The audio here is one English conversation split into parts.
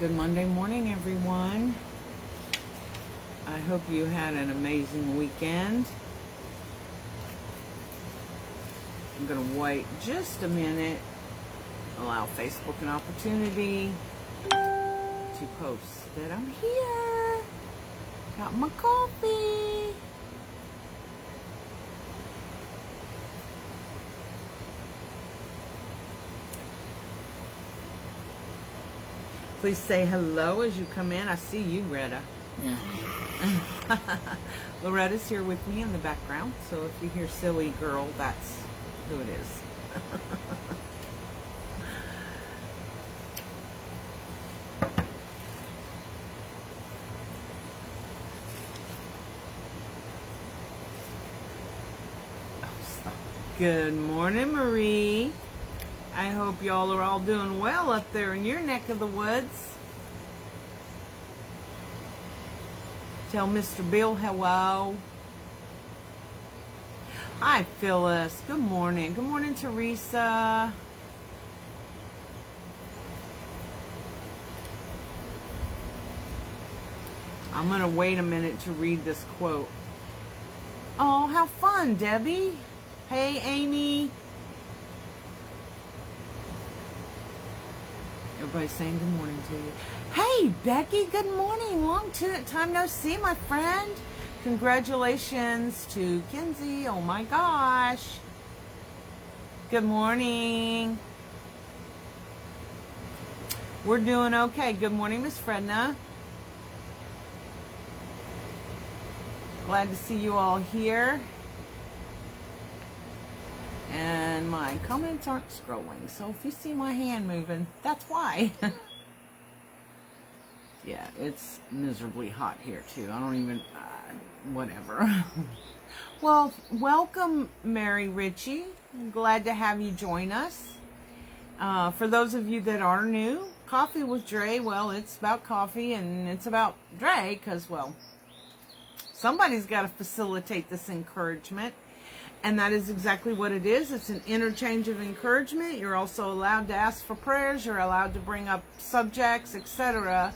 Good Monday morning, everyone. I hope you had an amazing weekend. I'm going to wait just a minute, allow Facebook an opportunity to post that I'm here. Got my coffee. Please say hello as you come in. I see you, Retta. Yeah. Loretta's here with me in the background, so if you hear silly girl, that's who it is. Good morning, Marie. I hope y'all are all doing well up there in your neck of the woods. Tell Mr. Bill hello. Hi, Phyllis. Good morning. Good morning, Teresa. I'm going to wait a minute to read this quote. Oh, how fun, Debbie. Hey, Amy. Everybody's saying good morning to you. Hey, Becky, good morning. Long time no see, my friend. Congratulations to Kinsey. Oh, my gosh. Good morning. We're doing okay. Good morning, Miss Fredna. Glad to see you all here. And my comments aren't scrolling, so if you see my hand moving, that's why. Yeah, it's miserably hot here too. I don't even, whatever. Well, welcome, Mary Ritchie. I'm glad to have you join us. For those of you that are new, Coffee with Drea, well, it's about coffee and it's about Drea because, well, somebody's got to facilitate this encouragement. And that is exactly what it is. It's an interchange of encouragement. You're also allowed to ask for prayers. You're allowed to bring up subjects, etc.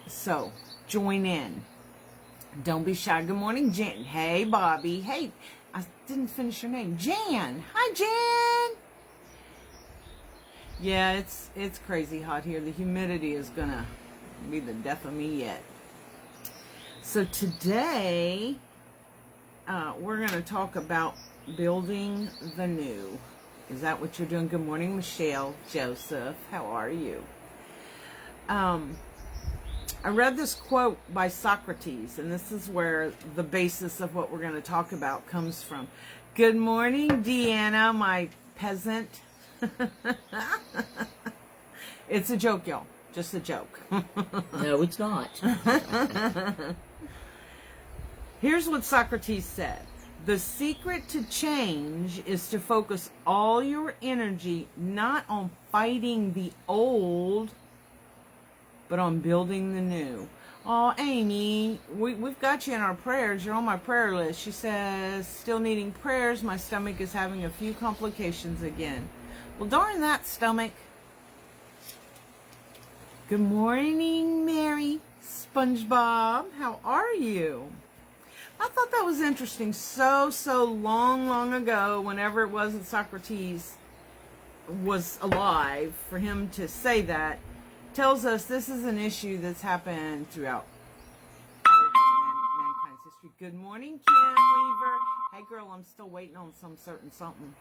So, join in. Don't be shy. Good morning, Jan. Hey, Bobby. Hey, I didn't finish your name. Jan. Hi, Jan. Yeah, it's crazy hot here. The humidity is going to be the death of me yet. So today, we're going to talk about building the new. Is that what you're doing? Good morning, Michelle, Joseph. How are you? I read this quote by Socrates, and this is where the basis of what we're going to talk about comes from. Good morning, Deanna, my peasant. It's a joke, y'all. Just a joke. No, it's not. Here's what Socrates said. The secret to change is to focus all your energy not on fighting the old, but on building the new. Oh, Amy, we've got you in our prayers. You're on my prayer list. She says, still needing prayers. My stomach is having a few complications again. Well, darn that stomach. Good morning, Mary SpongeBob. How are you? I thought that was interesting. So long ago, whenever it was that Socrates was alive, for him to say that tells us this is an issue that's happened throughout all of mankind's history. Good morning, Kim Weaver. Hey, girl, I'm still waiting on some certain something.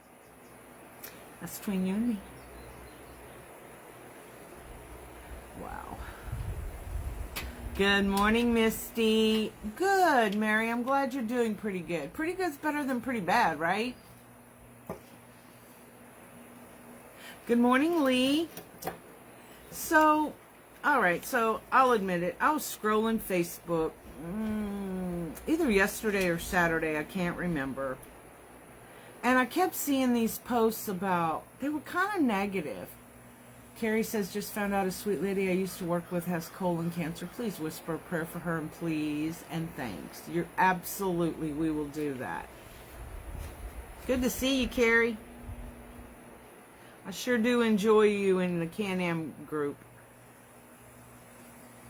That's between you and me. Wow. Good morning, Misty. Good, Mary. I'm glad you're doing pretty good. Pretty good's better than pretty bad, right? Good morning, Lee. So, all right. So, I'll admit it. I was scrolling Facebook either yesterday or Saturday. I can't remember. And I kept seeing these posts about, they were kind of negative. Carrie says, just found out a sweet lady I used to work with has colon cancer. Please whisper a prayer for her and please and thanks. You're absolutely, we will do that. Good to see you, Carrie. I sure do enjoy you in the Can-Am group.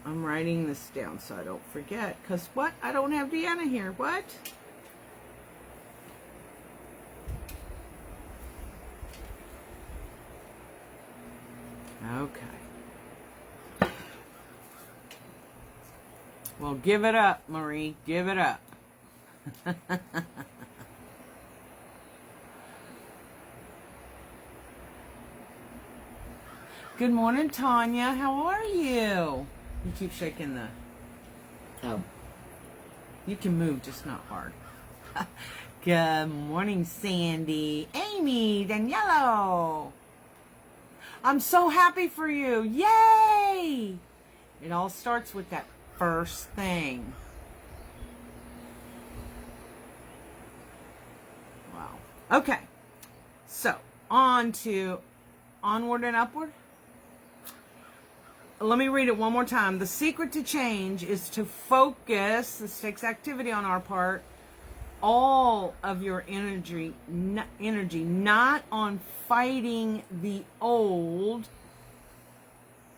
I'm writing this down so I don't forget. Because what? I don't have Deanna here. What? Okay. Well, give it up, Marie. Give it up. Good morning, Tanya. How are you? You keep shaking the... Oh. You can move, just not hard. Good morning, Sandy. Amy, Daniello. I'm so happy for you. Yay! It all starts with that first thing. Wow. Okay. So, on to onward and upward. Let me read it one more time. The secret to change is to focus, this takes activity on our part, all of your energy not on fighting the old,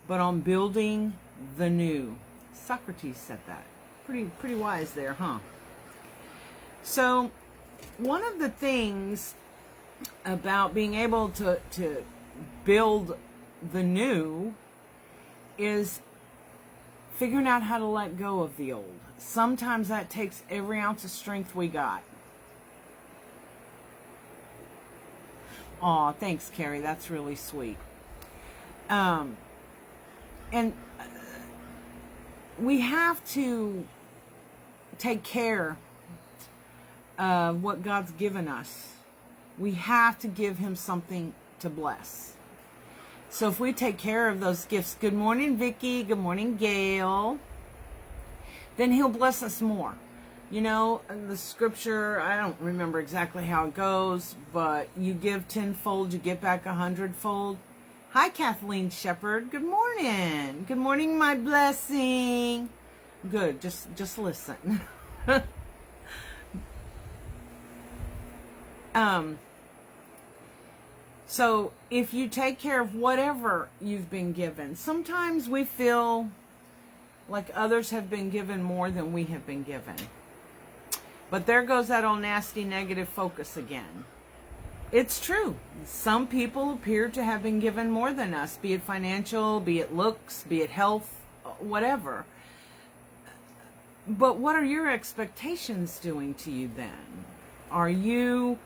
but on building the new. Socrates said that. Pretty wise there, huh? So, one of the things about being able to build the new is figuring out how to let go of the old. Sometimes that takes every ounce of strength we got. Aw, thanks, Carrie. That's really sweet. And we have to take care of what God's given us. We have to give Him something to bless. So if we take care of those gifts, good morning, Vicki, good morning, Gail, then He'll bless us more. You know, the scripture, I don't remember exactly how it goes, but you give tenfold, you get back 100-fold. Hi, Kathleen Shepherd. Good morning. Good morning, my blessing. Good. Just listen. So if you take care of whatever you've been given, sometimes we feel like others have been given more than we have been given. But there goes that old nasty negative focus again. It's true. Some people appear to have been given more than us, be it financial, be it looks, be it health, whatever. But what are your expectations doing to you then? Are you...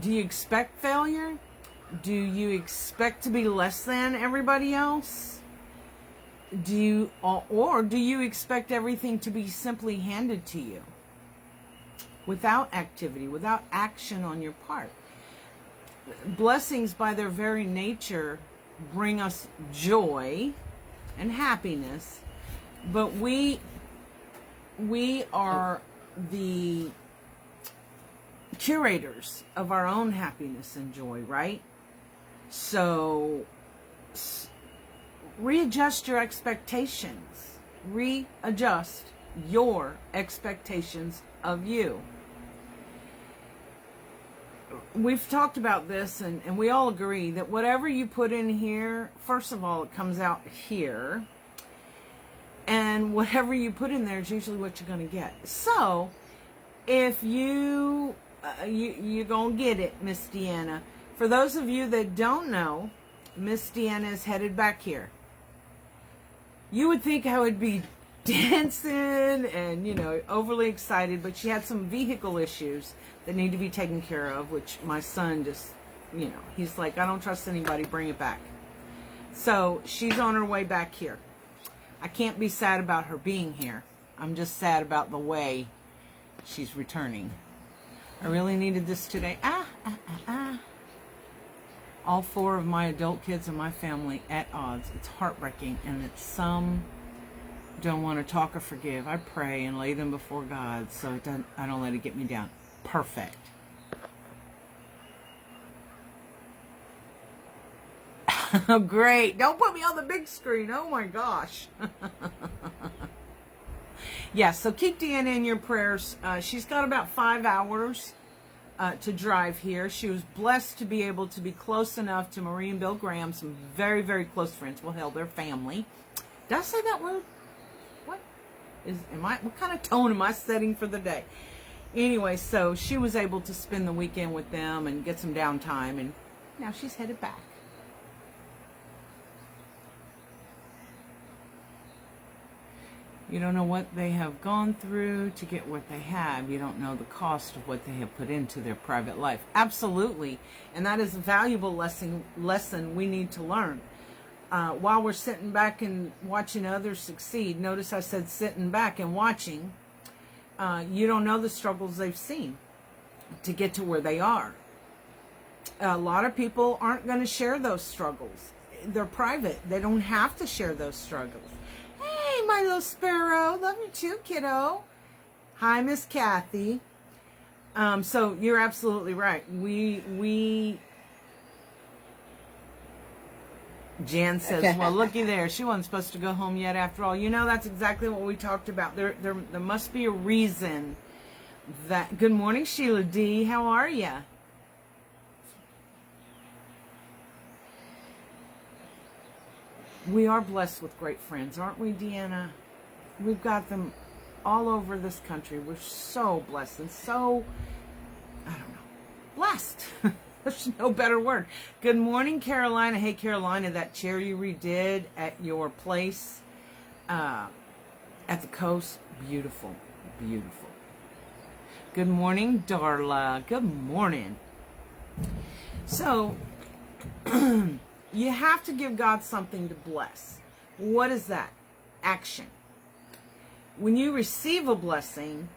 do you expect failure? Do you expect to be less than everybody else? Do you expect everything to be simply handed to you without activity, without action on your part? Blessings by their very nature bring us joy and happiness, but we are the curators of our own happiness and joy, right? So readjust your expectations. Readjust your expectations of you. We've talked about this, and we all agree that whatever you put in here, first of all, it comes out here. And whatever you put in there is usually what you're going to get. So, if you're going to get it, Miss Deanna. For those of you that don't know, Miss Deanna is headed back here. You would think I would be dancing and, overly excited, but she had some vehicle issues that need to be taken care of, which my son just, he's like, I don't trust anybody, bring it back. So she's on her way back here. I can't be sad about her being here. I'm just sad about the way she's returning. I really needed this today. All 4 of my adult kids in my family at odds. It's heartbreaking, and it's some don't want to talk or forgive. I pray and lay them before God so I don't let it get me down. Perfect. Great. Don't put me on the big screen. Oh my gosh. Yeah, so keep Deanna in your prayers. She's got about 5 hours to drive here. She was blessed to be able to be close enough to Marie and Bill Graham, some very, very close friends. Well, hell, their family. Did I say that word? What kind of tone am I setting for the day? Anyway, so she was able to spend the weekend with them and get some downtime, and now she's headed back. You don't know what they have gone through to get what they have. You don't know the cost of what they have put into their private life. Absolutely. And that is a valuable lesson we need to learn. While we're sitting back and watching others succeed, notice I said sitting back and watching, you don't know the struggles they've seen to get to where they are. A lot of people aren't going to share those struggles. They're private. They don't have to share those struggles. Hey, my little sparrow. Love you too, kiddo. Hi, Miss Kathy. So you're absolutely right. Jan says, well, looky there. She wasn't supposed to go home yet after all. You know, that's exactly what we talked about. There must be a reason that... Good morning, Sheila D. How are you? We are blessed with great friends, aren't we, Deanna? We've got them all over this country. We're so blessed and so, I don't know, blessed. There's no better word. Good morning, Carolina. Hey, Carolina, that chair you redid at your place at the coast, beautiful, beautiful. Good morning, Darla. Good morning. So, you have to give God something to bless. What is that? Action. When you receive a blessing,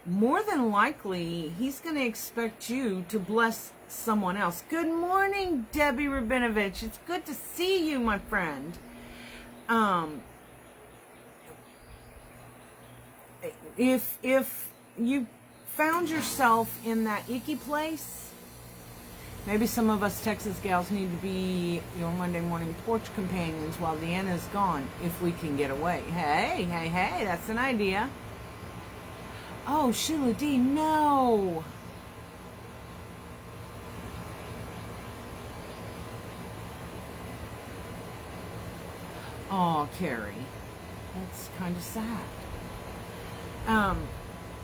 more than likely, He's going to expect you to bless someone else. Good morning, Debbie Rabinovich. It's good to see you, my friend. If you found yourself in that icky place, maybe some of us Texas gals need to be your Monday morning porch companions while Deanna's gone, if we can get away. Hey, that's an idea. Oh, Sheila D, no. Oh, Carrie, that's kind of sad.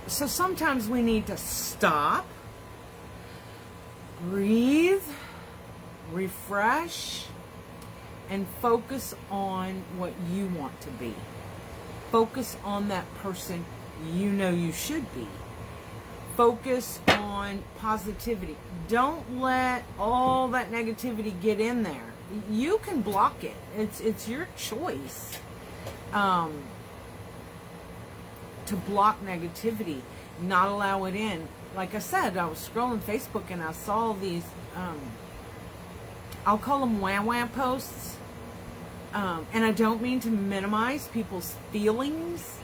So sometimes we need to stop, breathe, refresh, and focus on what you want to be. Focus on that person you know you should be. Focus on positivity. Don't let all that negativity get in there. You can block it. It's your choice to block negativity, not allow it in. Like I said, I was scrolling Facebook and I saw these, I'll call them wham posts. And I don't mean to minimize people's feelings,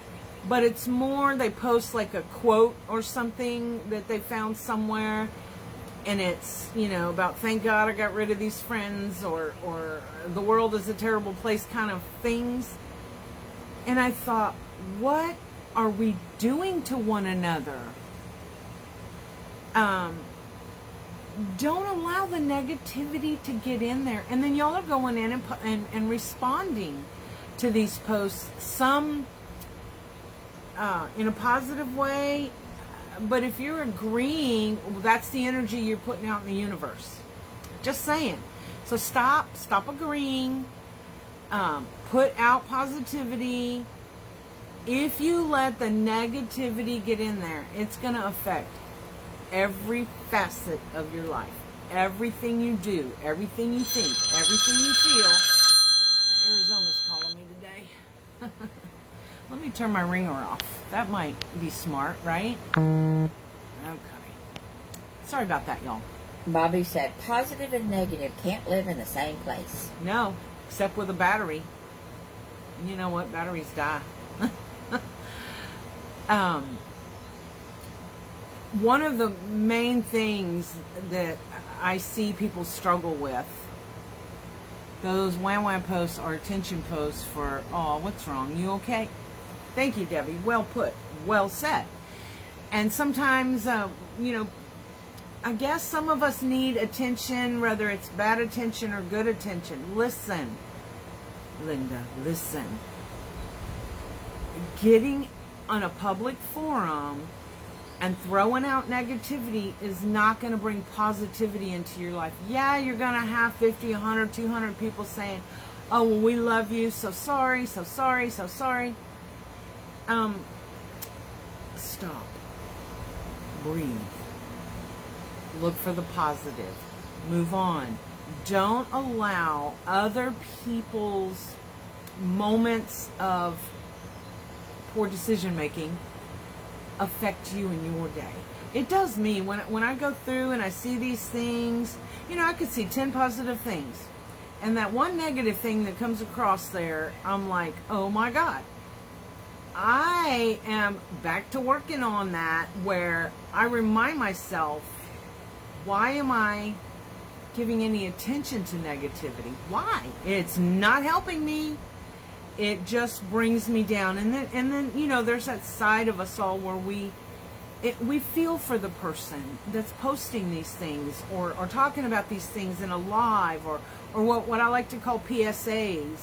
but it's more they post like a quote or something that they found somewhere. And it's, you know, about thank God I got rid of these friends, or the world is a terrible place kind of things. And I thought, what are we doing to one another? Don't allow the negativity to get in there. And then y'all are going in and responding to these posts, some in a positive way. But if you're agreeing, that's the energy you're putting out in the universe. Just saying. So stop agreeing. Put out positivity. If you let the negativity get in there, it's going to affect every facet of your life. Everything you do, everything you think, everything you feel. Arizona's calling me today. Let me turn my ringer off. That might be smart, right? Okay. Sorry about that, y'all. Bobby said, positive and negative can't live in the same place. No, except with a battery. You know what? Batteries die. One of the main things that I see people struggle with, those wham posts are attention posts for, oh, what's wrong? You okay? Thank you, Debbie. Well put. Well said. And sometimes, you know, I guess some of us need attention, whether it's bad attention or good attention. Listen, Linda, listen. Getting on a public forum and throwing out negativity is not going to bring positivity into your life. Yeah, you're going to have 50, 100, 200 people saying, oh, well, we love you, so sorry, so sorry, so sorry. Stop. Breathe. Look for the positive. Move on. Don't allow other people's moments of poor decision making affect you in your day. It does me when I go through and I see these things. I could see 10 positive things, and that one negative thing that comes across there, I'm like, oh my God. I am back to working on that, where I remind myself, why am I giving any attention to negativity? Why? It's not helping me. It just brings me down. And then there's that side of us all where we feel for the person that's posting these things or talking about these things in a live or what I like to call PSAs.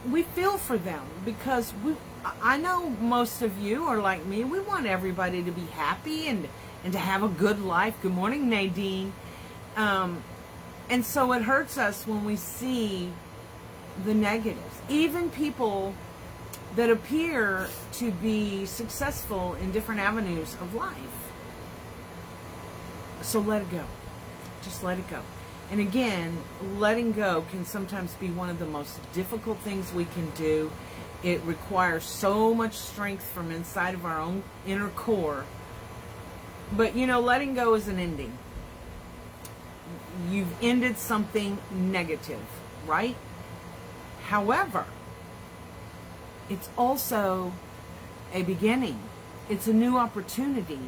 We feel for them because I know most of you are like me. We want everybody to be happy and to have a good life. Good morning, Nadine. And so it hurts us when we see the negatives. Even people that appear to be successful in different avenues of life. So let it go. Just let it go. And again, letting go can sometimes be one of the most difficult things we can do. It requires so much strength from inside of our own inner core. But letting go is an ending. You've ended something negative, right? However, it's also a beginning. It's a new opportunity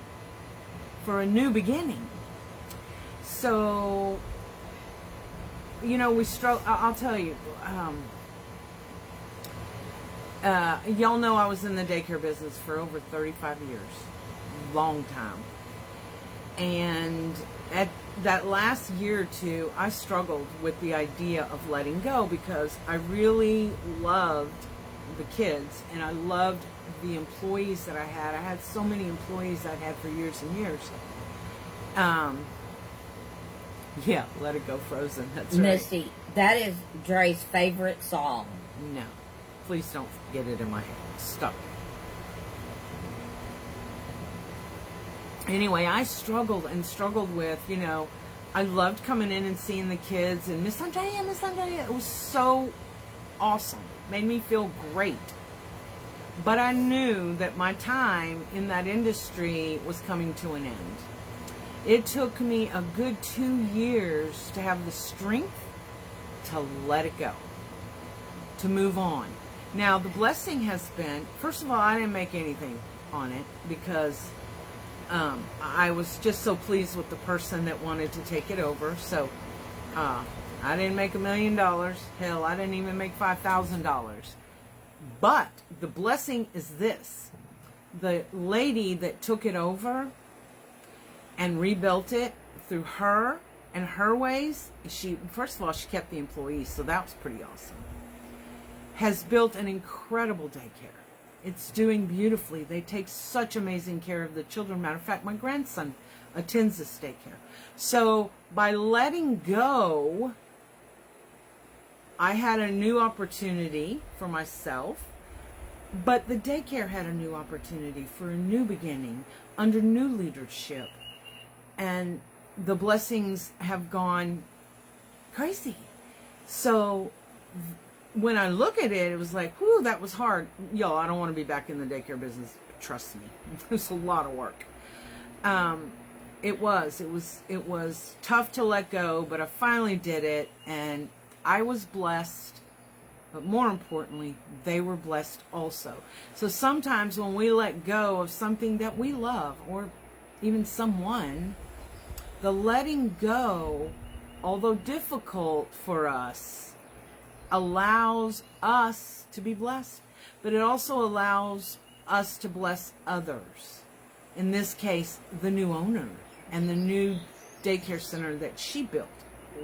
for a new beginning. So, we struggle. I'll tell you, y'all know I was in the daycare business for over 35 years. Long time. And at that last year or two, I struggled with the idea of letting go because I really loved the kids and I loved the employees that I had. I had so many employees I'd had for years and years. Yeah, Let It Go Frozen. That's right. Misty, that is Dre's favorite song. No, please don't get it in my head. Stop. Anyway, I struggled with, I loved coming in and seeing the kids and Miss Andrea. It was so awesome. Made me feel great. But I knew that my time in that industry was coming to an end. It took me a good 2 years to have the strength to let it go, to move on. Now, the blessing has been, first of all, I didn't make anything on it because I was just so pleased with the person that wanted to take it over. So I didn't make $1 million. Hell, I didn't even make $5,000. But the blessing is this. The lady that took it over and rebuilt it through her and her ways, first of all, she kept the employees, so that was pretty awesome. Has built an incredible daycare. It's doing beautifully. They take such amazing care of the children. Matter of fact, my grandson attends this daycare. So by letting go, I had a new opportunity for myself, but the daycare had a new opportunity for a new beginning under new leadership. And the blessings have gone crazy. So when I look at it, it was like, whew, that was hard. Y'all, I don't want to be back in the daycare business. Trust me. It was a lot of work. It was tough to let go, but I finally did it, and I was blessed. But more importantly, they were blessed also. So sometimes when we let go of something that we love, or even someone, the letting go, although difficult for us, allows us to be blessed, but it also allows us to bless others. In this case, the new owner, and the new daycare center that she built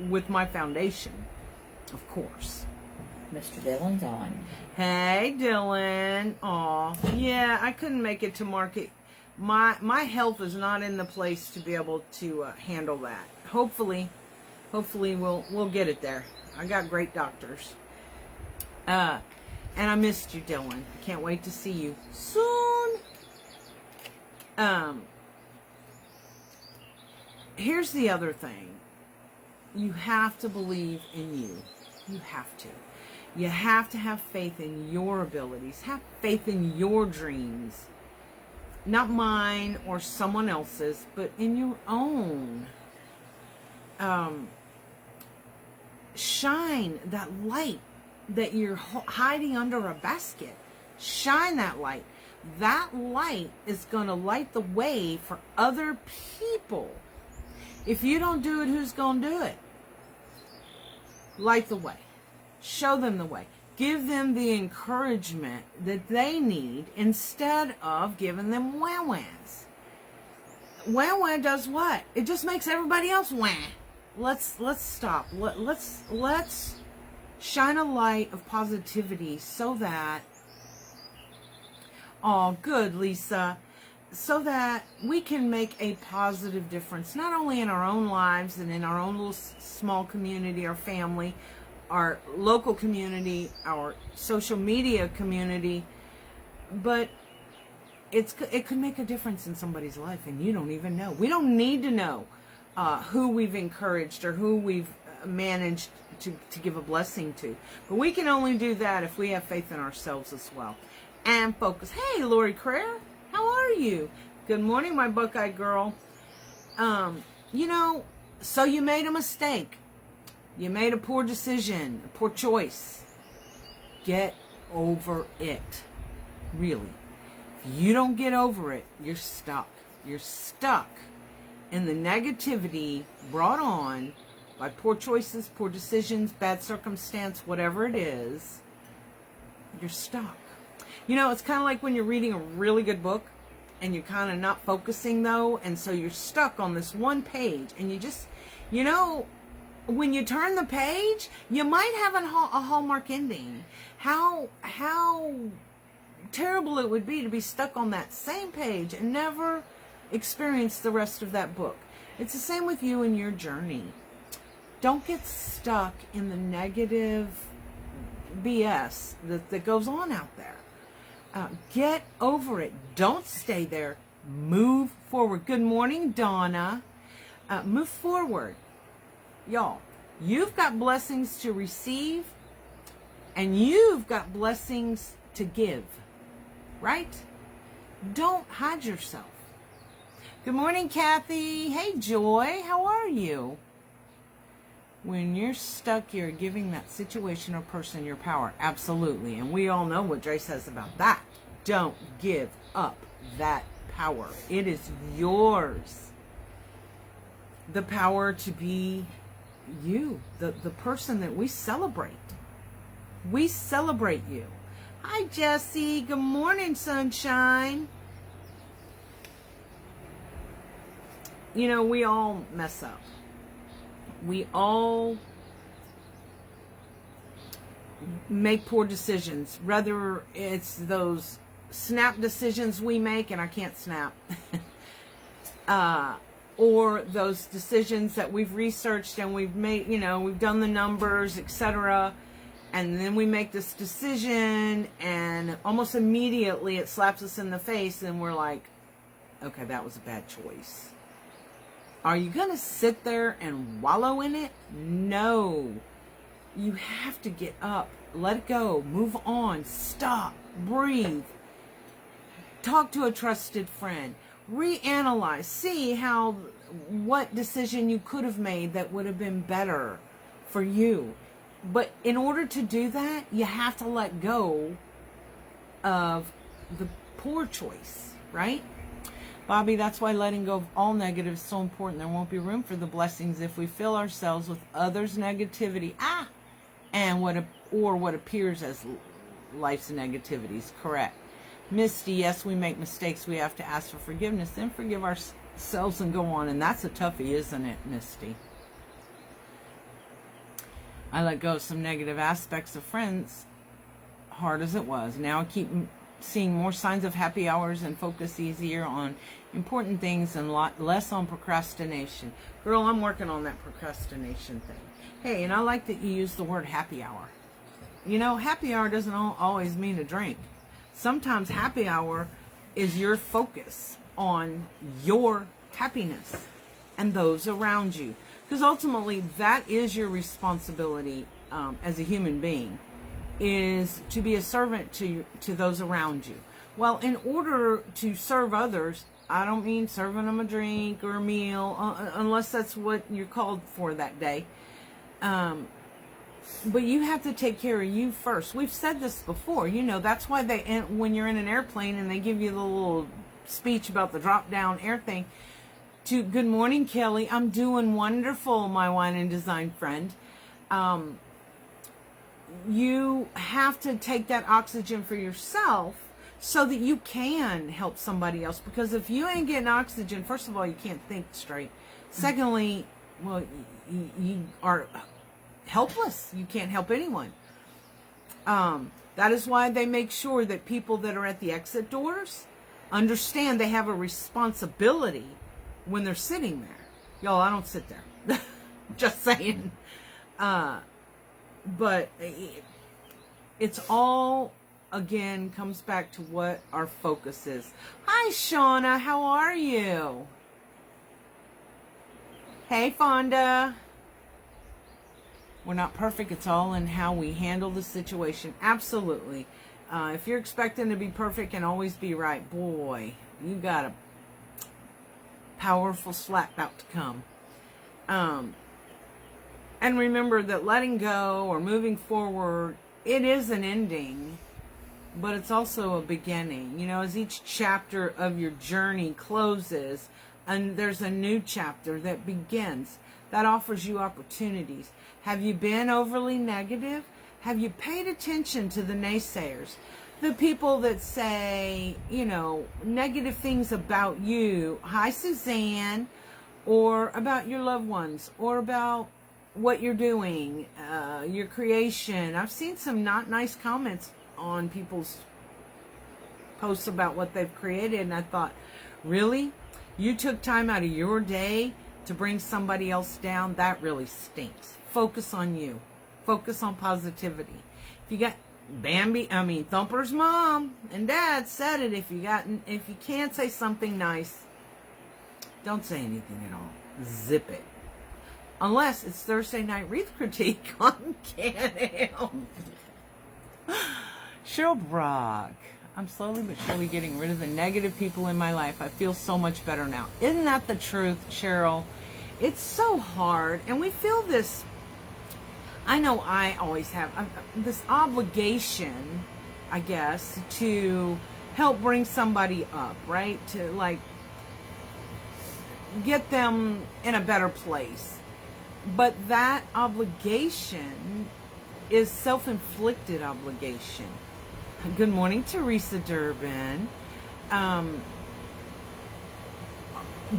with my foundation, of course. Mr. Dillon's on. Hey, Dylan. Aw, yeah, I couldn't make it to market. My health is not in the place to be able to handle that. Hopefully we'll get it there. I got great doctors. And I missed you, Dylan. I can't wait to see you soon. Here's the other thing. You have to believe in you. You have to. You have to have faith in your abilities. Have faith in your dreams. Not mine or someone else's, but in your own. Shine that light that you're hiding under a basket. Shine that light. That light is going to light the way for other people. If you don't do it, who's going to do it? Light the way. Show them the way. Give them the encouragement that they need instead of giving them wah-wahs. Wah-wah does what? It just makes everybody else wah. Let's stop. Let's shine a light of positivity so that, oh, good, Lisa, so that we can make a positive difference, not only in our own lives and in our own little small community, our family, our local community, our social media community, but it could make a difference in somebody's life, and you don't even know. We don't need to know who we've encouraged or who we've managed to give a blessing to. But we can only do that if we have faith in ourselves as well. And focus. Hey, Lori Craire, how are you? Good morning, my Buckeye girl. So you made a mistake. You made a poor decision, a poor choice. Get over it. Really. If you don't get over it, you're stuck. You're stuck in the negativity brought on by poor choices, poor decisions, bad circumstance, whatever it is. You're stuck. It's kind of like when you're reading a really good book and you're kind of not focusing though, and so you're stuck on this one page, and you just, when you turn the page, you might have a Hallmark ending. How terrible it would be to be stuck on that same page and never experience the rest of that book. It's the same with you and your journey. Don't get stuck in the negative BS that goes on out there. Get over it. Don't stay there. Move forward. Good morning, Donna. Move forward. Y'all, you've got blessings to receive, and you've got blessings to give, right? Don't hide yourself. Good morning, Kathy. Hey, Joy. How are you? When you're stuck, you're giving that situation or person your power. Absolutely. And we all know what Dre says about that. Don't give up that power. It is yours. The power to be you, the person that we celebrate. We celebrate you. Hi, Jessie. Good morning, sunshine. We all mess up. We all make poor decisions. Whether it's those snap decisions we make, and I can't snap, or those decisions that we've researched and we've made, we've done the numbers, etc. And then we make this decision, and almost immediately it slaps us in the face, and we're like, okay, that was a bad choice. Are you going to sit there and wallow in it? No. You have to get up, let it go, move on, stop, breathe, talk to a trusted friend, reanalyze, see what decision you could have made that would have been better for you. But in order to do that, you have to let go of the poor choice, right? Bobby, that's why letting go of all negative is so important. There won't be room for the blessings if we fill ourselves with others' negativity. And what appears as life's negativities. Correct. Misty, yes, we make mistakes. We have to ask for forgiveness, then forgive selves and go on. And that's a toughie, isn't it, Misty? I let go of some negative aspects of friends, hard as it was. Now I keep seeing more signs of happy hours and focus easier on important things and less on procrastination. Girl, I'm working on that procrastination thing. Hey, and I like that you use the word happy hour. You know, happy hour doesn't always mean a drink. Sometimes happy hour is your focus on your happiness and those around you. Because ultimately, that is your responsibility as a human being, is to be a servant to those around you. Well, in order to serve others, I don't mean serving them a drink or a meal, unless that's what you're called for that day. But you have to take care of you first. We've said this before. You know, that's why when you're in an airplane and they give you the little speech about the drop-down air thing, good morning, Kelly. I'm doing wonderful, my wine and design friend. You have to take that oxygen for yourself so that you can help somebody else. Because if you ain't getting oxygen, first of all, you can't think straight. Secondly, well, you are helpless. You can't help anyone. That is why they make sure that people that are at the exit doors understand they have a responsibility when they're sitting there. Y'all, I don't sit there. Just saying. But it's all, again, comes back to what our focus is. Hi, Shauna. How are you? Hey, Fonda. We're not perfect. It's all in how we handle the situation. Absolutely. If you're expecting to be perfect and always be right, boy, you got a powerful slap about to come. And remember that letting go or moving forward, it is an ending, but it's also a beginning. You know, as each chapter of your journey closes, and there's a new chapter that begins, that offers you opportunities. Have you been overly negative? Have you paid attention to the naysayers? The people that say, you know, negative things about you. Hi, Suzanne. Or about your loved ones. Or about what you're doing. Your creation. I've seen some not nice comments on people's posts about what they've created. And I thought, really? You took time out of your day to bring somebody else down? That really stinks. Focus on you. Focus on positivity. If you got Thumper's mom and dad said it. If you can't say something nice, don't say anything at all. Zip it. Unless it's Thursday night wreath critique on Can. Cheryl Brock. I'm slowly but surely getting rid of the negative people in my life. I feel so much better now. Isn't that the truth, Cheryl? It's so hard, and we feel this. I know I always have this obligation, I guess, to help bring somebody up, right? To, like, get them in a better place. But that obligation is self-inflicted obligation. Good morning, Teresa Durbin.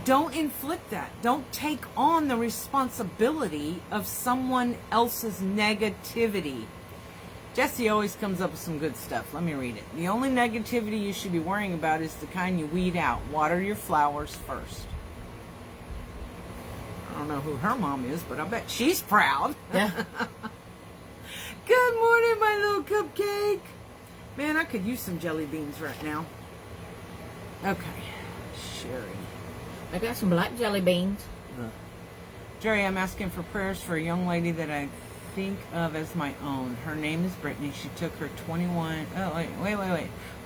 Don't inflict that. Don't take on the responsibility of someone else's negativity. Jesse always comes up with some good stuff. Let me read it. The only negativity you should be worrying about is the kind you weed out. Water your flowers first. I don't know who her mom is, but I bet she's proud. Yeah. Good morning, my little cupcake. Man, I could use some jelly beans right now. Okay. Sherry. I got some black jelly beans. Jerry, I'm asking for prayers for a young lady that I think of as my own. Her name is Brittany. She took her her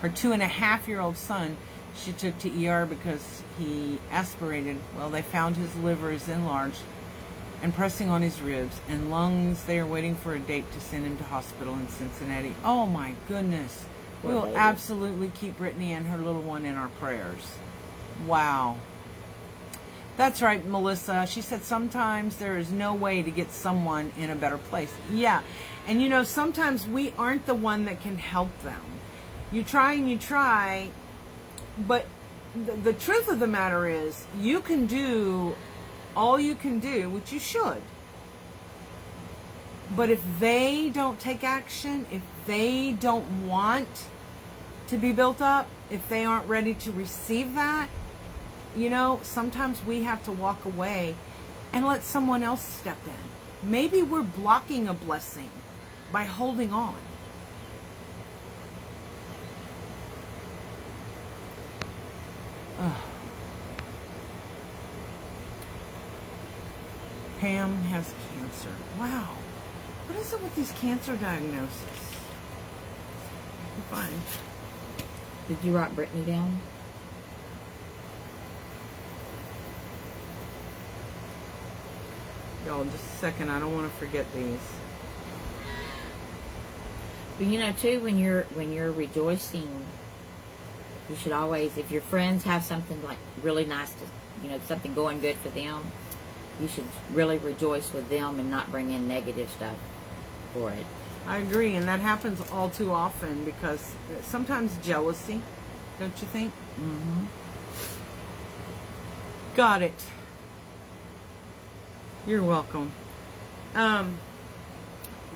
2.5-year-old son she took to ER because he aspirated. Well, they found his liver is enlarged and pressing on his ribs and lungs. They are waiting for a date to send him to hospital in Cincinnati. Oh my goodness. We will absolutely keep Brittany and her little one in our prayers. Wow. That's right, Melissa. She said sometimes there is no way to get someone in a better place. Yeah. And you know, sometimes we aren't the one that can help them. You try and you try, but the truth of the matter is, you can do all you can do, which you should. But if they don't take action, if they don't want to be built up, if they aren't ready to receive that, sometimes we have to walk away and let someone else step in. Maybe we're blocking a blessing by holding on. Pam has cancer. Wow. What is it with these cancer diagnoses? I'm fine. Did you write Brittany down? Y'all, just a second. I don't want to forget these. But too, when you're rejoicing, you should always, if your friends have something like really nice to, something going good for them, you should really rejoice with them and not bring in negative stuff for it. I agree, and that happens all too often because sometimes jealousy, don't you think? Mm-hmm. Got it. You're welcome.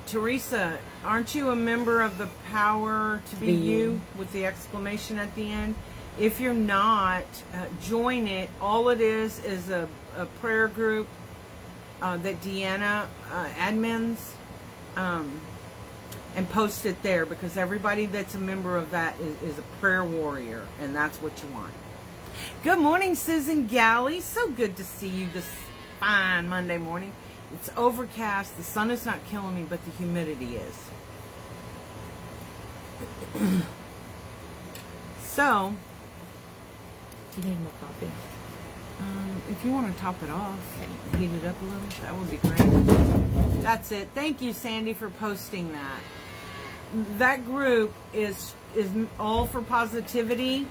Teresa, aren't you a member of the Power to Be You with the exclamation at the end? If you're not, join it. All it is a prayer group that Deanna admins, and post it there, because everybody that's a member of that is a prayer warrior, and that's what you want. Good morning, Susan Galley. So good to see you this fine Monday morning. It's overcast. The sun is not killing me, but the humidity is. So, Do you need more coffee? if you want to top it off and heat it up a little, that would be great. That's it. Thank you, Sandy, for posting that. That group is all for positivity.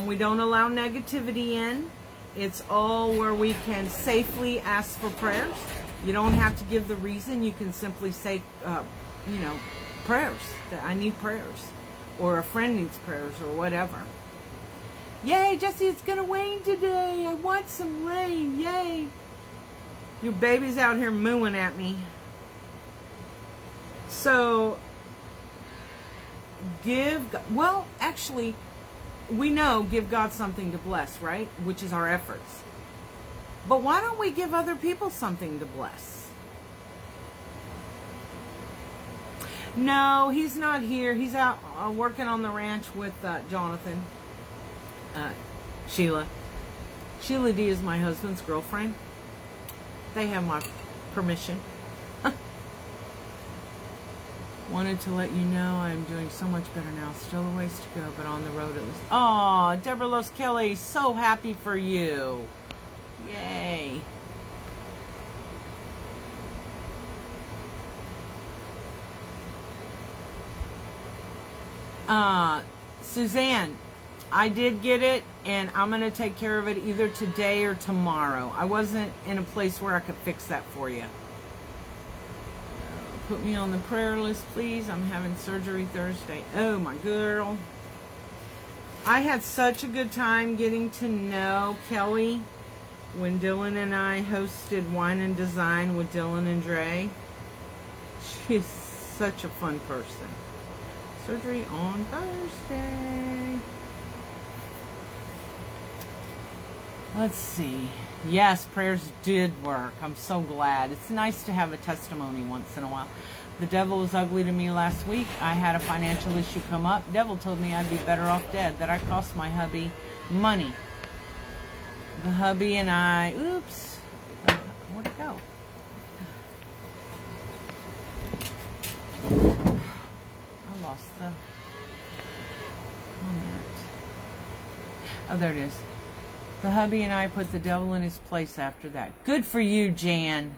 We don't allow negativity in. It's all where we can safely ask for prayers. You don't have to give the reason. You can simply say, prayers. That I need prayers. Or a friend needs prayers or whatever. Yay, Jesse, it's going to rain today. I want some rain. Yay. Your baby's out here mooing at me. So, actually, we know give God something to bless, right? Which is our efforts. But why don't we give other people something to bless? No, he's not here. He's out working on the ranch with Jonathan. Sheila. Sheila D is my husband's girlfriend. They have my permission. Wanted to let you know I'm doing so much better now. Still a ways to go, but on the road at least. Oh, Deborah Los Kelly, so happy for you. Yay. Suzanne, I did get it, and I'm going to take care of it either today or tomorrow. I wasn't in a place where I could fix that for you. Put me on the prayer list, please. I'm having surgery Thursday. Oh, my girl. I had such a good time getting to know Kelly when Dylan and I hosted Wine and Design with Dylan and Drea. She's such a fun person. Surgery on Thursday. Let's see. Yes, prayers did work. I'm so glad. It's nice to have a testimony once in a while. The devil was ugly to me last week. I had a financial issue come up. Devil told me I'd be better off dead, that I cost my hubby money. The hubby and I, oops, where'd it go? I lost the comment. Oh, there it is. The hubby and I put the devil in his place after that. Good for you, Jan.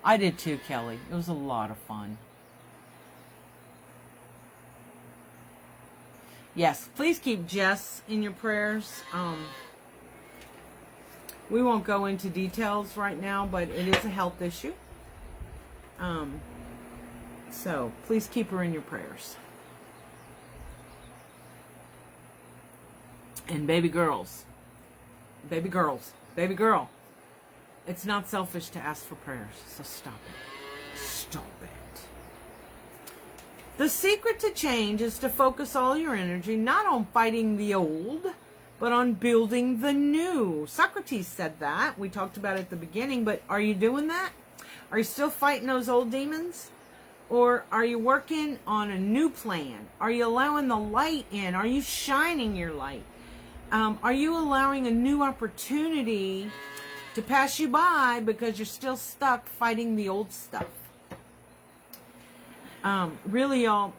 I did too, Kelly. It was a lot of fun. Yes, please keep Jess in your prayers. We won't go into details right now, but it is a health issue. So please keep her in your prayers. And baby girls, baby girl, it's not selfish to ask for prayers, so stop it. Stop it. The secret to change is to focus all your energy not on fighting the old, but on building the new. Socrates said that. We talked about it at the beginning, but are you doing that? Are you still fighting those old demons? Or are you working on a new plan? Are you allowing the light in? Are you shining your light? Are you allowing a new opportunity to pass you by because you're still stuck fighting the old stuff? Really, y'all,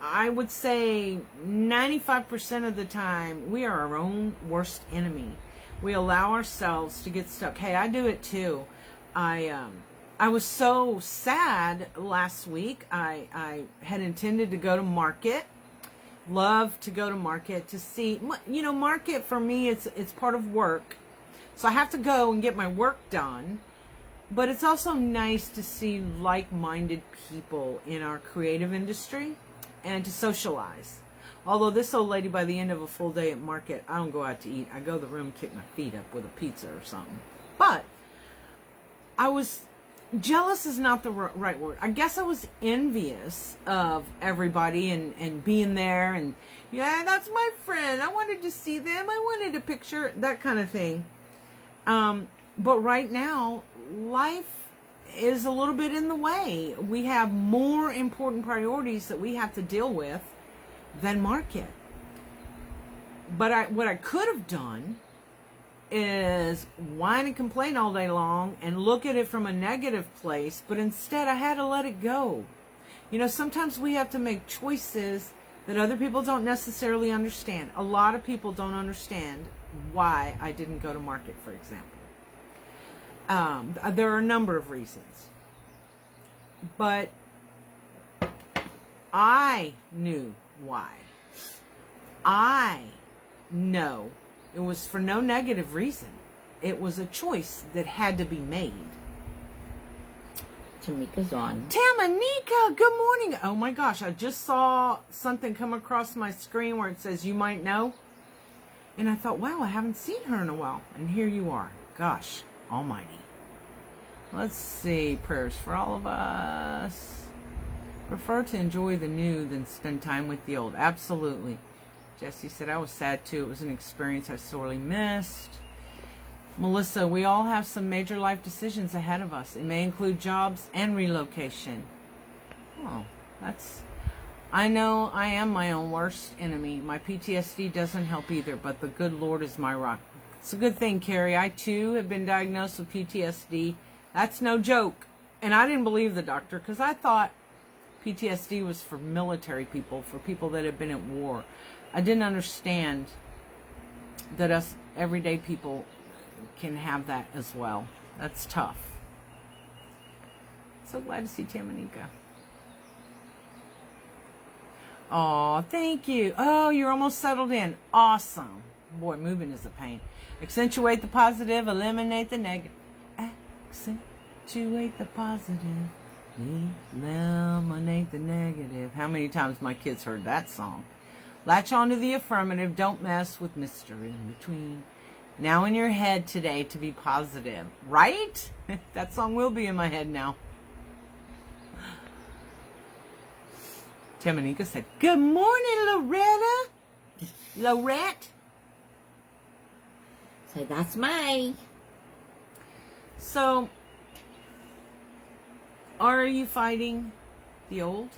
I would say 95% of the time, we are our own worst enemy. We allow ourselves to get stuck. Hey, I do it too. I was so sad last week. I had intended to go to market. Love to go to market to see, market for me, it's part of work. So I have to go and get my work done. But it's also nice to see like-minded people in our creative industry and to socialize. Although this old lady, by the end of a full day at market, I don't go out to eat. I go to the room, kick my feet up with a pizza or something. But I was jealous is not the right word. I guess I was envious of everybody and being there and, yeah, that's my friend. I wanted to see them. I wanted a picture, that kind of thing. But right now, life is a little bit in the way. We have more important priorities that we have to deal with than market. But what I could have done is whine and complain all day long and look at it from a negative place, but instead I had to let it go. Sometimes we have to make choices that other people don't necessarily understand. A lot of people don't understand why I didn't go to market, for example. There are a number of reasons. But I knew why. I know it was for no negative reason. It was a choice that had to be made. Tamika's on. Tamanika, good morning. Oh my gosh, I just saw something come across my screen where it says, you might know. And I thought, wow, I haven't seen her in a while. And here you are. Gosh almighty. Let's see. Prayers for all of us. Prefer to enjoy the new than spend time with the old. Absolutely. Jesse said, I was sad too. It was an experience I sorely missed. Melissa, we all have some major life decisions ahead of us. It may include jobs and relocation. Oh, I know I am my own worst enemy. My PTSD doesn't help either, but the good Lord is my rock. It's a good thing, Carrie. I too have been diagnosed with PTSD. That's no joke. And I didn't believe the doctor because I thought PTSD was for military people, for people that have been at war. I didn't understand that us everyday people can have that as well. That's tough. So glad to see Tamanika. Oh, thank you. Oh, you're almost settled in. Awesome. Boy, moving is a pain. Accentuate the positive, eliminate the negative. Accentuate the positive, eliminate the negative. How many times my kids heard that song? Latch on to the affirmative. Don't mess with Mr. In Between. Now in your head today to be positive. Right? That song will be in my head now. Tamanika said, good morning, Loretta. Lorette. Say, that's me. So, are you fighting the old?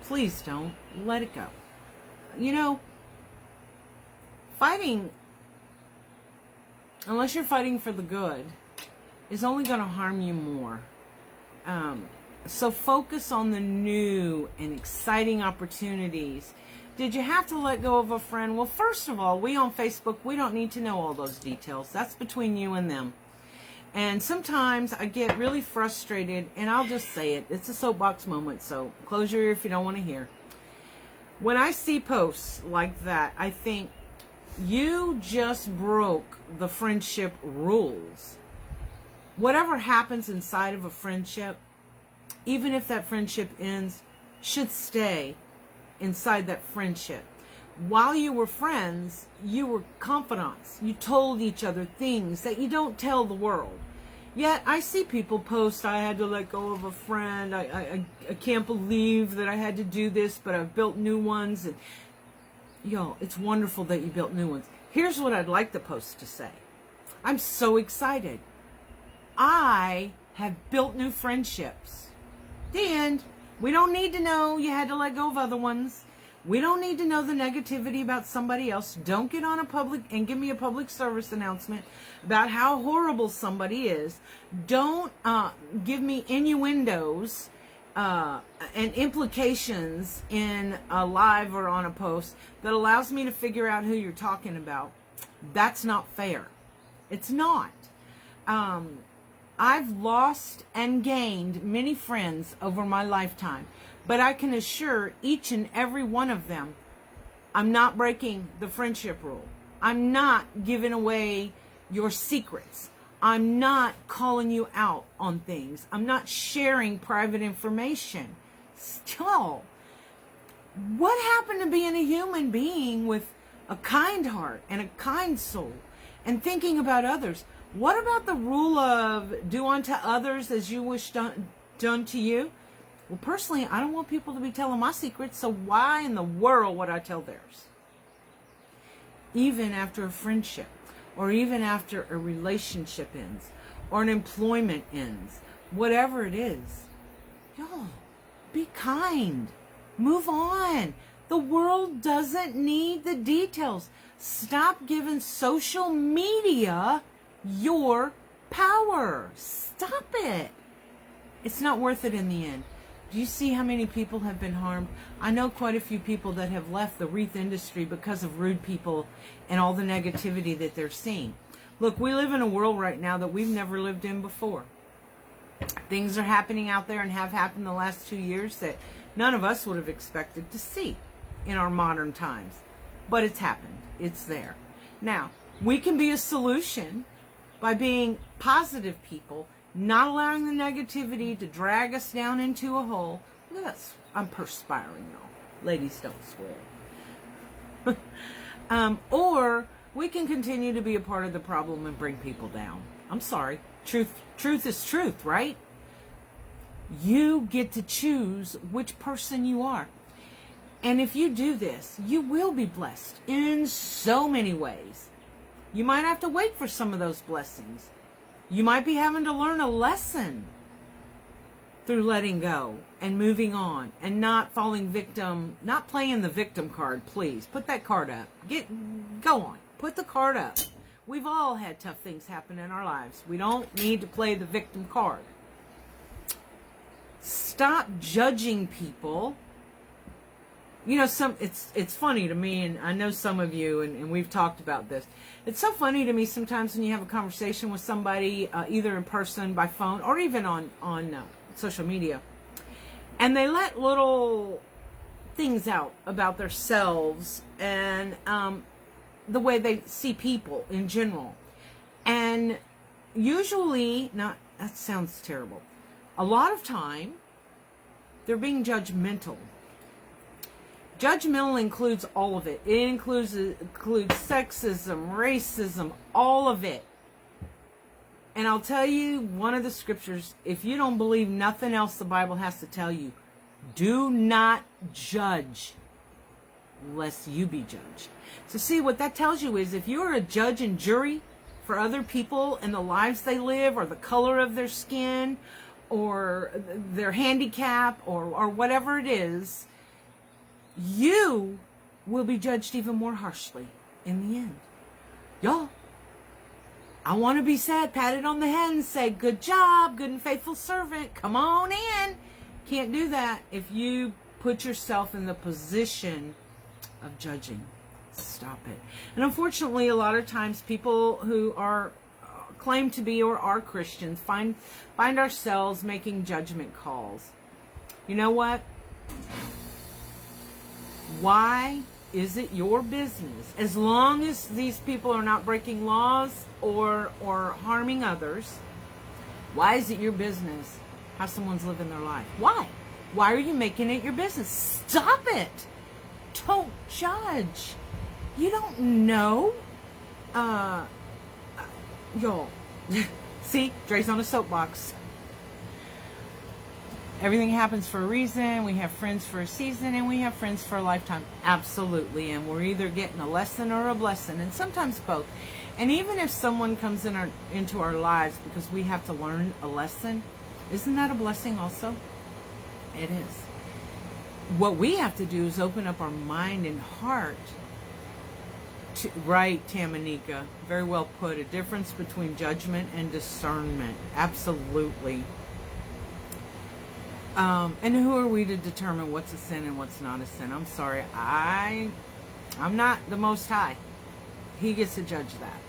Please don't. Let it go. Fighting, unless you're fighting for the good, is only going to harm you more. So focus on the new and exciting opportunities. Did you have to let go of a friend? Well, first of all, we on Facebook, we don't need to know all those details. That's between you and them. And sometimes I get really frustrated, and I'll just say it. It's a soapbox moment, so close your ear if you don't want to hear. When I see posts like that, I think, you just broke the friendship rules. Whatever happens inside of a friendship, even if that friendship ends, should stay inside that friendship. while you were friends, you were confidants. You told each other things that you don't tell the world. Yet I see people post, I had to let go of a friend. I can't believe that I had to do this, but I've built new ones. And yo, it's wonderful that you built new ones. Here's what I'd like the post to say. I'm so excited. I have built new friendships. The end. We don't need to know you had to let go of other ones. We don't need to know the negativity about somebody else. Don't get on a public and give me a public service announcement about how horrible somebody is. Don't give me innuendos and implications in a live or on a post that allows me to figure out who you're talking about. That's not fair. It's not. I've lost and gained many friends over my lifetime. But I can assure each and every one of them, I'm not breaking the friendship rule. I'm not giving away your secrets. I'm not calling you out on things. I'm not sharing private information. Still, what happened to being a human being with a kind heart and a kind soul and thinking about others? What about the rule of do unto others as you wish done to you? Well, personally, I don't want people to be telling my secrets, so why in the world would I tell theirs? Even after a friendship, or even after a relationship ends, or an employment ends, whatever it is, y'all, be kind. Move on. The world doesn't need the details. Stop giving social media your power. Stop it. It's not worth it in the end. Do you see how many people have been harmed? I know quite a few people that have left the wreath industry because of rude people and all the negativity that they're seeing. Look, we live in a world right now that we've never lived in before. Things are happening out there and have happened the last 2 years that none of us would have expected to see in our modern times. But it's happened. It's there. Now, we can be a solution by being positive people, not allowing the negativity to drag us down into a hole. Look at us. I'm perspiring, y'all. Ladies, don't swear. Or we can continue to be a part of the problem and bring people down. I'm sorry. Truth is truth, right? You get to choose which person you are. And if you do this, you will be blessed in so many ways. You might have to wait for some of those blessings. You might be having to learn a lesson through letting go and moving on and not falling victim, not playing the victim card, please. Put that card up. Go on. Put the card up. We've all had tough things happen in our lives. We don't need to play the victim card. Stop judging people. You know, it's funny to me, and I know some of you, and we've talked about this. It's so funny to me sometimes when you have a conversation with somebody, either in person, by phone, or even on social media, and they let little things out about themselves and the way they see people in general. And usually, that sounds terrible. A lot of time, they're being judgmental. Judgmental includes all of it. It includes sexism, racism, all of it. And I'll tell you one of the scriptures, if you don't believe nothing else the Bible has to tell you, do not judge lest you be judged. So see, what that tells you is if you're a judge and jury for other people and the lives they live, or the color of their skin, or their handicap, or whatever it is, you will be judged even more harshly in the end. Y'all, I want to be said, patted on the head and say, good job, good and faithful servant, come on in. Can't do that if you put yourself in the position of judging. Stop it. And unfortunately, a lot of times people who are claim to be or are Christians find ourselves making judgment calls. You know what? Why is it your business? As long as these people are not breaking laws or harming others, why is it your business how someone's living their life? Why? Why are you making it your business? Stop it. don't judge. You don't know. Y'all. See, Dre's on a soapbox. Everything happens for a reason. We have friends for a season, and we have friends for a lifetime. Absolutely. And we're either getting a lesson or a blessing, and sometimes both. And even if someone comes into our lives because we have to learn a lesson, isn't that a blessing also? It is. What we have to do is open up our mind and heart to, right, Tamanika, very well put, a difference between judgment and discernment. Absolutely. And who are we to determine what's a sin and what's not a sin? I'm sorry, I'm not the Most High. He gets to judge that.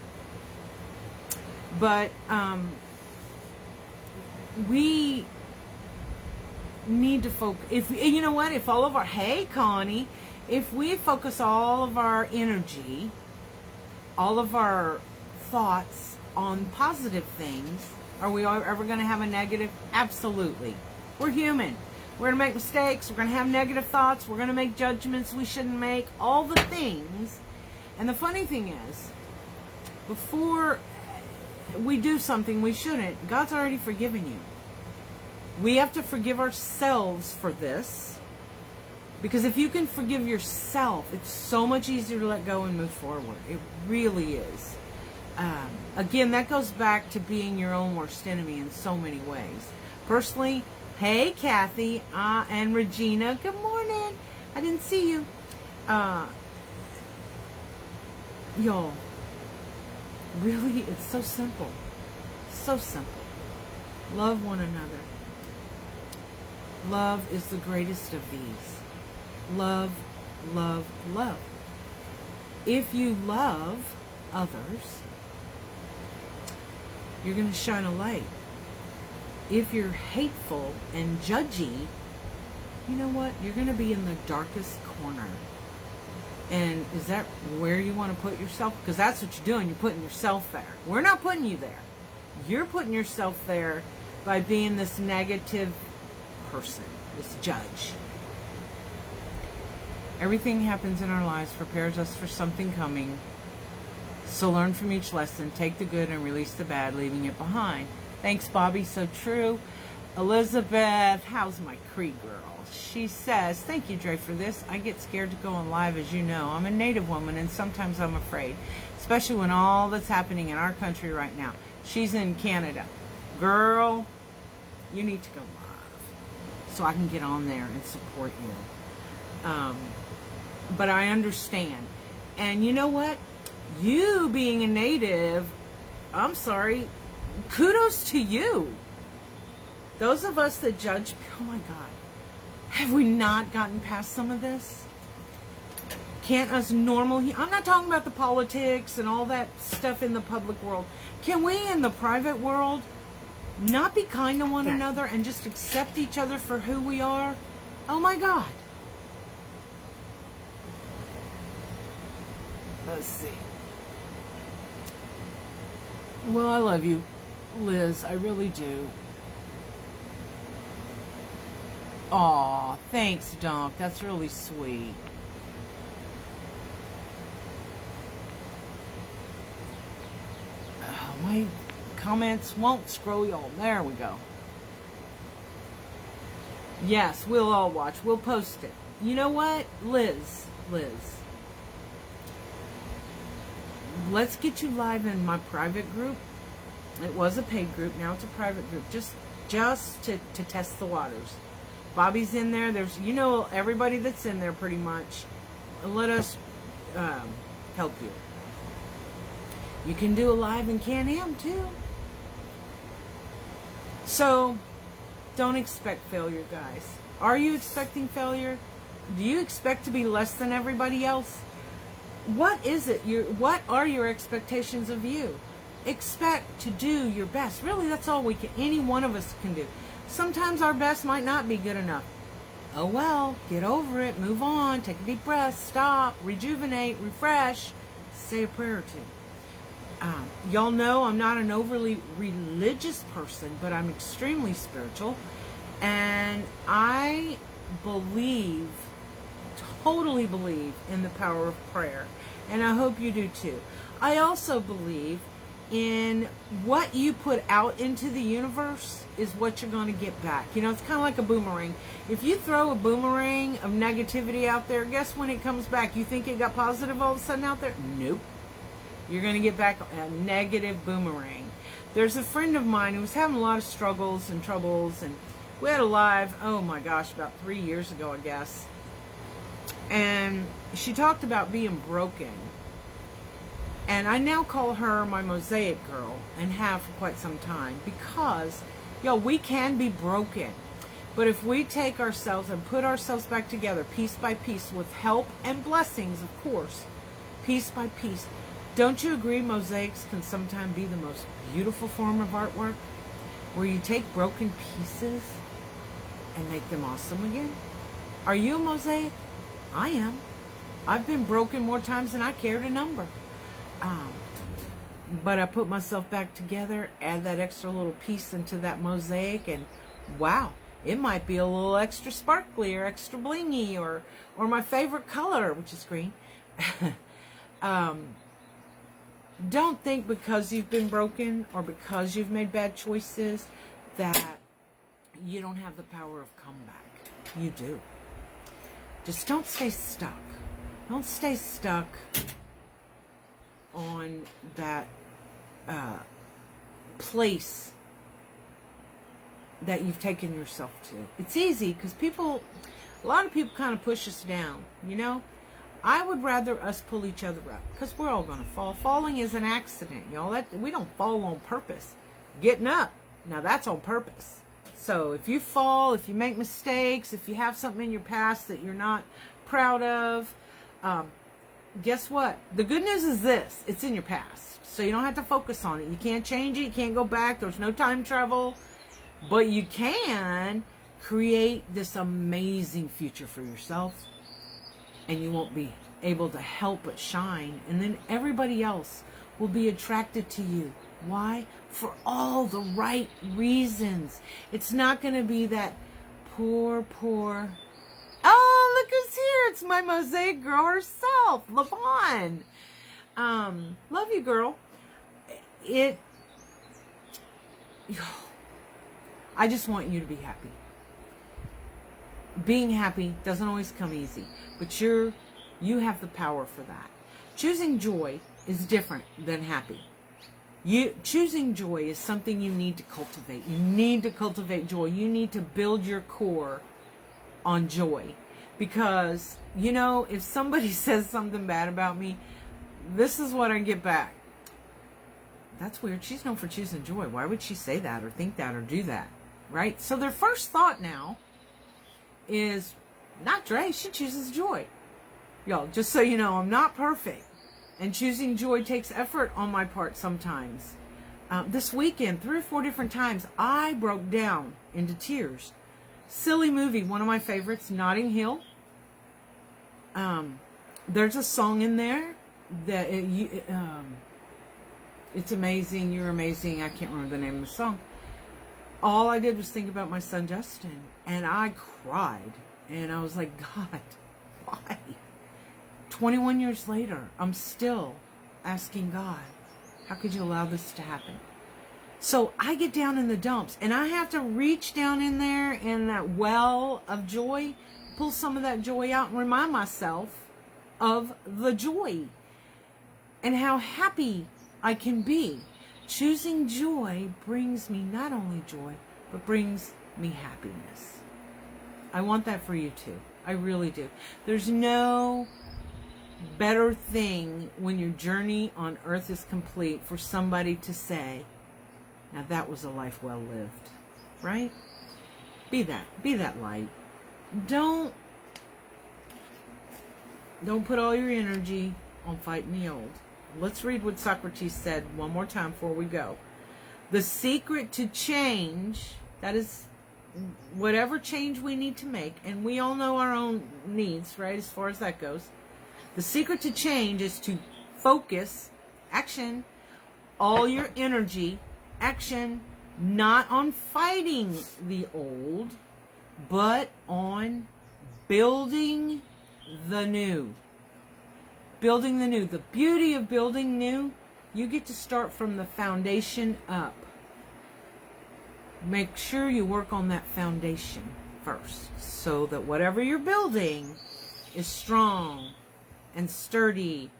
But we need to focus. If you know what, if all of our if we focus all of our energy, all of our thoughts on positive things, are we ever going to have a negative? Absolutely. We're human. We're going to make mistakes. We're going to have negative thoughts. We're going to make judgments we shouldn't make. All the things. And the funny thing is, before we do something we shouldn't, God's already forgiven you. We have to forgive ourselves for this. Because if you can forgive yourself, it's so much easier to let go and move forward. It really is. Again, that goes back to being your own worst enemy in so many ways. Personally, hey, Kathy and Regina, good morning. I didn't see you. Y'all, really, it's so simple. So simple. Love one another. Love is the greatest of these. Love, love, love. If you love others, you're going to shine a light. If you're hateful and judgy, you know what? You're going to be in the darkest corner. And is that where you want to put yourself? Because that's what you're doing. You're putting yourself there. We're not putting you there. You're putting yourself there by being this negative person, this judge. Everything happens in our lives prepares us for something coming. So learn from each lesson, take the good and release the bad, leaving it behind. Thanks, Bobby. So true. Elizabeth, how's my Cree girl? She says, thank you, Dre, for this. I get scared to go on live, as you know. I'm a Native woman, and sometimes I'm afraid, especially when all that's happening in our country right now. She's in Canada. Girl, you need to go live so I can get on there and support you. But I understand. And you know what? You being a Native, I'm sorry, kudos to you. Those of us that judge, oh my God, have we not gotten past some of this? Can't us normal, I'm not talking about the politics and all that stuff in the public world. Can we in the private world not be kind to one another and just accept each other for who we are? Oh my God. Let's see. Well, I love you, Liz. I really do. Aw, thanks, Donk. That's really sweet. My comments won't scroll y'all. There we go. Yes, we'll all watch. We'll post it. You know what? Liz. Let's get you live in my private group. It was a paid group. Now it's a private group. Just to test the waters. Bobby's in there. There's, you know, everybody that's in there pretty much. Let us help you. You can do a live in Can-Am too. So, don't expect failure, guys. Are you expecting failure? Do you expect to be less than everybody else? What is it? What are your expectations of you? Expect to do your best. Really, that's all any one of us can do. Sometimes our best might not be good enough. Oh well, get over it, move on, take a deep breath, stop, rejuvenate, refresh, say a prayer or two. Y'all know I'm not an overly religious person, but I'm extremely spiritual. And I believe totally believe in the power of prayer, and I hope you do too. I also believe in what you put out into the universe is what you're going to get back. You know, it's kind of like a boomerang. If you throw a boomerang of negativity out there, guess when it comes back? You think it got positive all of a sudden out there? Nope. You're going to get back a negative boomerang. There's a friend of mine who was having a lot of struggles and troubles, and we had a live, oh my gosh, about 3 years ago, I guess. And she talked about being broken. And I now call her my mosaic girl, and have for quite some time, because, we can be broken. But if we take ourselves and put ourselves back together piece by piece, with help and blessings, of course, piece by piece, don't you agree mosaics can sometimes be the most beautiful form of artwork? Where you take broken pieces and make them awesome again? Are you a mosaic? I am. I've been broken more times than I care to number. But I put myself back together, add that extra little piece into that mosaic, and wow, it might be a little extra sparkly or extra blingy, or my favorite color, which is green. Don't think because you've been broken or because you've made bad choices that you don't have the power of comeback. You do. Just don't stay stuck. Don't stay stuck on that place that you've taken yourself to. It's easy because a lot of people kind of push us down, you know. I would rather us pull each other up, because we're all going to fall. Falling is an accident, y'all. We don't fall on purpose. Getting up, now that's on purpose. So if you fall, if you make mistakes, if you have something in your past that you're not proud of, guess what? The good news is this: it's in your past, so you don't have to focus on it. You can't change it. You can't go back. There's no time travel. But you can create this amazing future for yourself, and you won't be able to help but shine. And then everybody else will be attracted to you. Why? For all the right reasons. It's not going to be that poor. Oh, look who's here. It's my mosaic girl herself, LaVon. Love you, girl. I just want you to be happy. Being happy doesn't always come easy, but you have the power for that. Choosing joy is different than happy. Choosing joy is something you need to cultivate. You need to cultivate joy. You need to build your core on joy. Because, if somebody says something bad about me, this is what I get back. That's weird. She's known for choosing joy. Why would she say that or think that or do that? Right? So their first thought now is, not Drea, she chooses joy. Y'all, just so you know, I'm not perfect. And choosing joy takes effort on my part sometimes. This weekend, 3 or 4 different times, I broke down into tears. Silly movie, one of my favorites, Notting Hill. There's a song in there that it's amazing, you're amazing. I can't remember the name of the song. All I did was think about my son Justin, and I cried. And I was like, God, why? 21 years later, I'm still asking God, how could you allow this to happen? So I get down in the dumps, and I have to reach down in there in that well of joy, pull some of that joy out and remind myself of the joy and how happy I can be. Choosing joy brings me not only joy, but brings me happiness. I want that for you too. I really do. There's no better thing when your journey on earth is complete for somebody to say, now that was a life well lived. Right? Be that light. Don't put all your energy on fighting the old. Let's read what Socrates said one more time before we go. The secret to change, that is whatever change we need to make, and we all know our own needs, right, as far as that goes. The secret to change is to focus, action, all your energy, action, not on fighting the old, but on building the new. Building the new. The beauty of building new, you get to start from the foundation up. Make sure you work on that foundation first, so that whatever you're building is strong and sturdy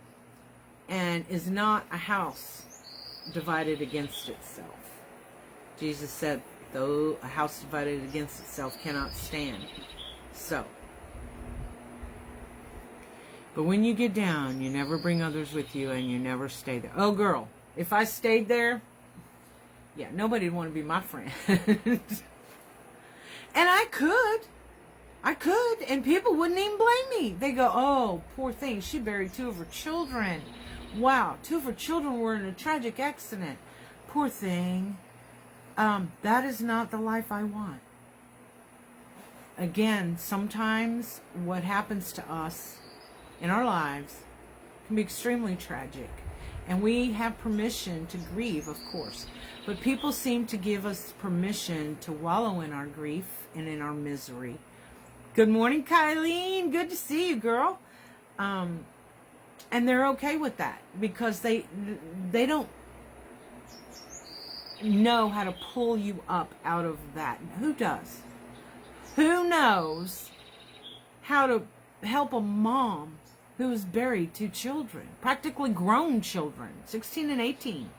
and is not a house divided against itself. Jesus said, though a house divided against itself cannot stand. So, but when you get down, you never bring others with you, and you never stay there. Oh, girl, if I stayed there, yeah, nobody'd want to be my friend. And I could, and people wouldn't even blame me. They go, oh, poor thing, she buried 2 of her children. Wow, 2 of her children were in a tragic accident. Poor thing. That is not the life I want. Again, sometimes what happens to us in our lives can be extremely tragic. And we have permission to grieve, of course. But people seem to give us permission to wallow in our grief and in our misery. Good morning, Kylene. Good to see you, girl. And they're okay with that because they don't know how to pull you up out of that. Who does? Who knows how to help a mom who has buried 2 children, practically grown children, 16 and 18?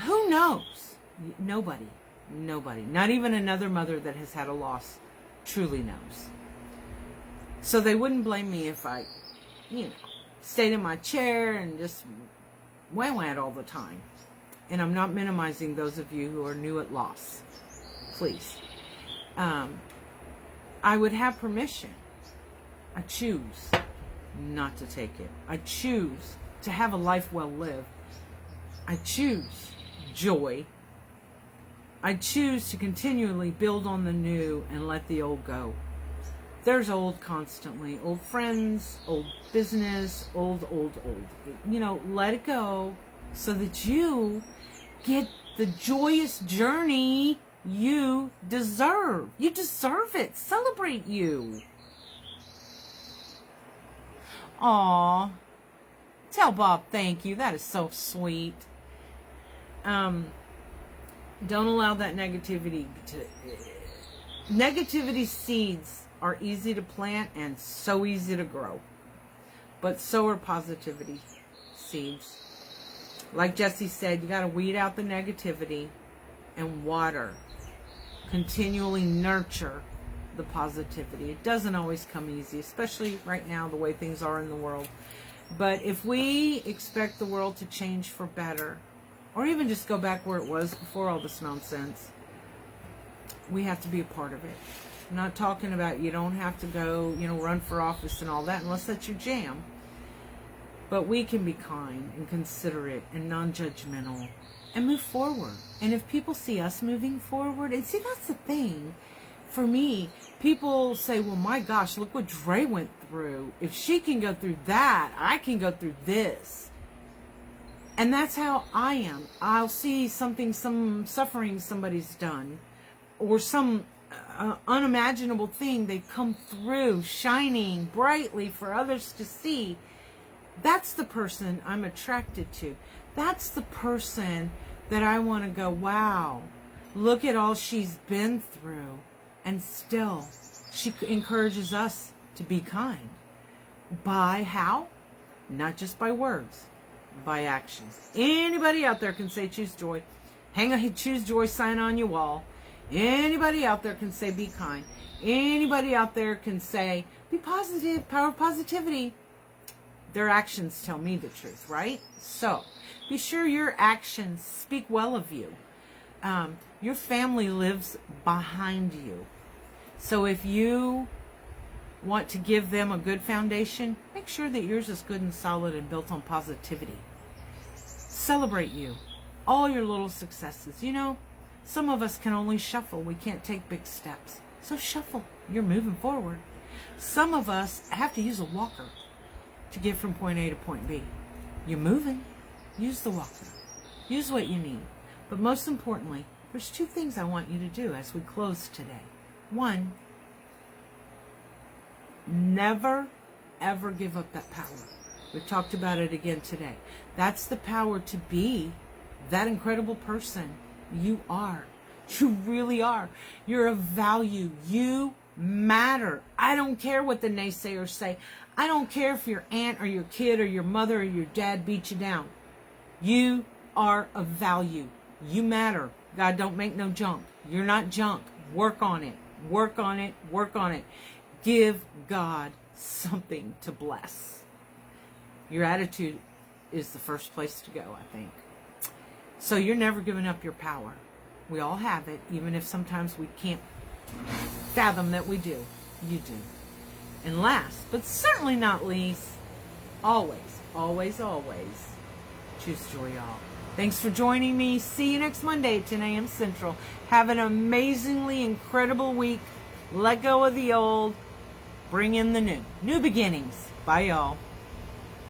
Who knows? Nobody. Nobody. Not even another mother that has had a loss truly knows. So they wouldn't blame me if I, stayed in my chair and just went all the time. And I'm not minimizing those of you who are new at loss. Please. I would have permission. I choose not to take it. I choose to have a life well lived. I choose joy. I choose to continually build on the new and let the old go. There's old constantly. Old friends, old business, old. Let it go so that you get the joyous journey you deserve. You deserve it. Celebrate you. Aw. Tell Bob thank you. That is so sweet. Don't allow that negativity to... Negativity seeds are easy to plant and so easy to grow. But so are positivity seeds. Like Jesse said, you got to weed out the negativity and water. Continually nurture the positivity. It doesn't always come easy, especially right now, the way things are in the world. But if we expect the world to change for better, or even just go back where it was before all this nonsense, we have to be a part of it. I'm not talking about you don't have to go, run for office and all that, unless that's your jam. But we can be kind and considerate and non-judgmental and move forward. And if people see us moving forward, and see, that's the thing. For me, people say, well, my gosh, look what Drea went through. If she can go through that, I can go through this. And that's how I am. I'll see some suffering somebody's done, or some unimaginable thing they've come through, shining brightly for others to see. That's the person I'm attracted to. That's the person that I want to go, wow, look at all she's been through. And still, she encourages us to be kind. By how? Not just by words, by actions. Anybody out there can say choose joy. Hang a choose joy sign on your wall. Anybody out there can say be kind. Anybody out there can say be positive, power of positivity. Their actions tell me the truth, right? So, be sure your actions speak well of you. Your family lives behind you. So if you want to give them a good foundation, make sure that yours is good and solid and built on positivity. Celebrate you. All your little successes. Some of us can only shuffle. We can't take big steps. So shuffle. You're moving forward. Some of us have to use a walker to get from point A to point B. You're moving. Use the walker. Use what you need. But most importantly, there's 2 things I want you to do as we close today. 1, Never, ever give up that power. We've talked about it again today. That's the power to be that incredible person you are. You really are. You're of value. You matter. I don't care what the naysayers say. I don't care if your aunt or your kid or your mother or your dad beat you down. You are of value. You matter. God don't make no junk. You're not junk. Work on it. Work on it. Work on it. Give God something to bless. Your attitude is the first place to go, I think. So you're never giving up your power. We all have it, even if sometimes we can't fathom that we do. You do. And last, but certainly not least, always, always, always, choose joy, y'all. Thanks for joining me. See you next Monday at 10 a.m. Central. Have an amazingly incredible week. Let go of the old. Bring in the new. New beginnings. Bye, y'all.